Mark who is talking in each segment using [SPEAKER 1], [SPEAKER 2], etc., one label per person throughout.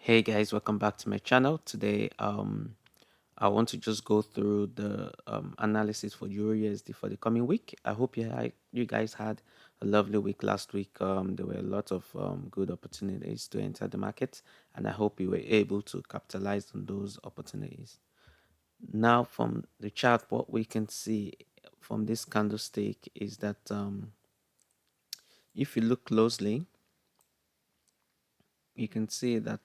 [SPEAKER 1] Hey guys, welcome back to my channel. Today, I want to just go through the analysis for EURUSD for the coming week. I hope you guys had a lovely week last week. There were a lot of good opportunities to enter the market, and I hope you were able to capitalize on those opportunities. Now, from the chart, what we can see from this candlestick is that if you look closely, you can see that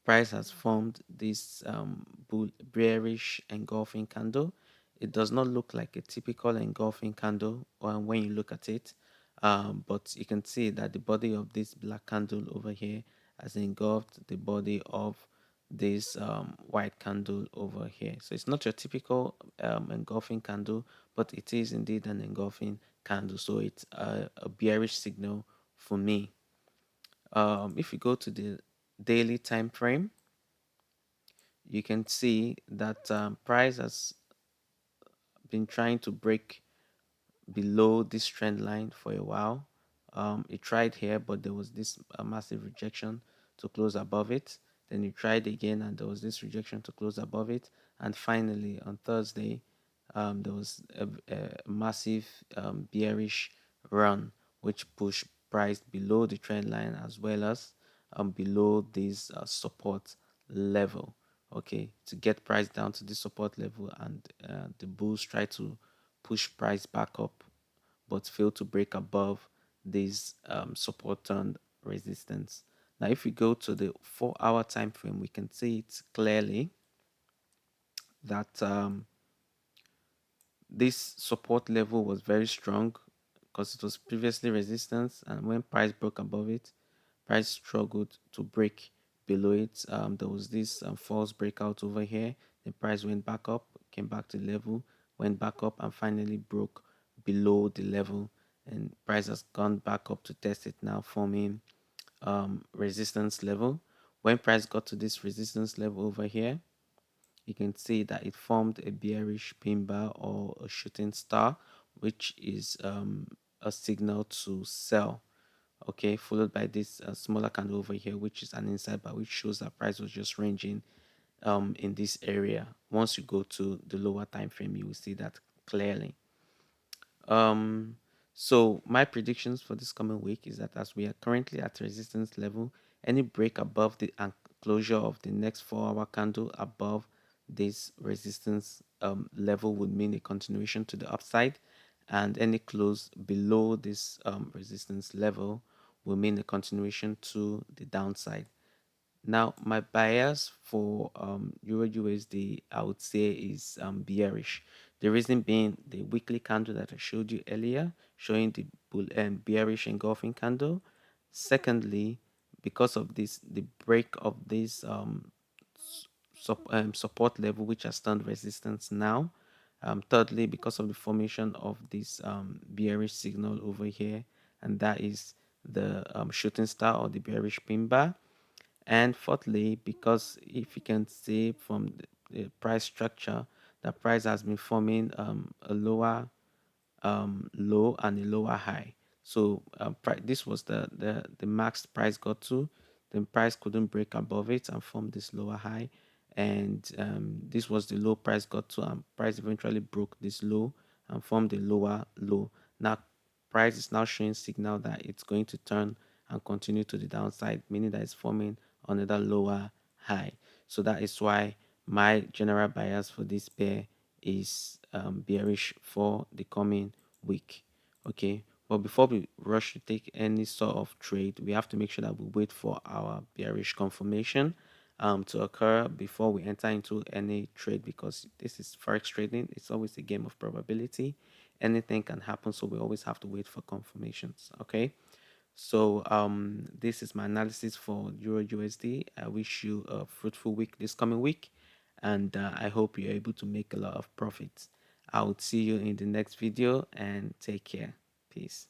[SPEAKER 1] price has formed this bearish engulfing candle. It does not look like a typical engulfing candle when you look at it, but you can see that the body of this black candle over here has engulfed the body of this white candle over here. So it's not your typical engulfing candle, but it is indeed an engulfing candle. So it's a bearish signal for me. If you go to the daily time frame, you can see that price has been trying to break below this trend line for a while. It tried here, but there was this massive rejection to close above it. Then it tried again, and there was this rejection to close above it. And finally, on Thursday, there was a massive bearish run, which pushed price below the trend line as well as below this support level. Okay, to get price down to this support level, and the bulls try to push price back up but fail to break above this support turned resistance. Now, if we go to the 4-hour time frame, we can see it clearly that this support level was very strong because it was previously resistance, and when price broke above it, price struggled to break below it. There was this false breakout over here. The price went back up, came back to level, went back up, and finally broke below the level. And price has gone back up to test it now, forming resistance level. When price got to this resistance level over here, you can see that it formed a bearish pin bar or a shooting star, which is a signal to sell. Okay, followed by this smaller candle over here, which is an inside bar, which shows that price was just ranging in this area. Once you go to the lower time frame, you will see that clearly. So my predictions for this coming week is that as we are currently at resistance level, any break above the closure of the next 4-hour candle above this resistance level would mean a continuation to the upside, and any close below this resistance level will mean a continuation to the downside. Now, my bias for Euro USD, I would say, is bearish. The reason being the weekly candle that I showed you earlier, showing the bearish engulfing candle. Secondly, because of this, the break of this support level, which has turned resistance now. Thirdly, because of the formation of this bearish signal over here, and that is the shooting star or the bearish pin bar. And fourthly, because if you can see from the price structure, the price has been forming a lower low and a lower high. So this was the max price got to. Then price couldn't break above it and form this lower high, and this was the low price got to, and price eventually broke this low and formed a lower low. Now price is now showing signal that it's going to turn and continue to the downside, meaning that it's forming another lower high. So that is why my general bias for this pair is bearish for the coming week. Okay, but before we rush to take any sort of trade, we have to make sure that we wait for our bearish confirmation to occur before we enter into any trade, because this is forex trading. It's always a game of probability. Anything can happen, so we always have to wait for confirmations. Okay, so this is my analysis for Euro USD. I wish you a fruitful week this coming week, and I hope you're able to make a lot of profits. I will see you in the next video, and take care. Peace.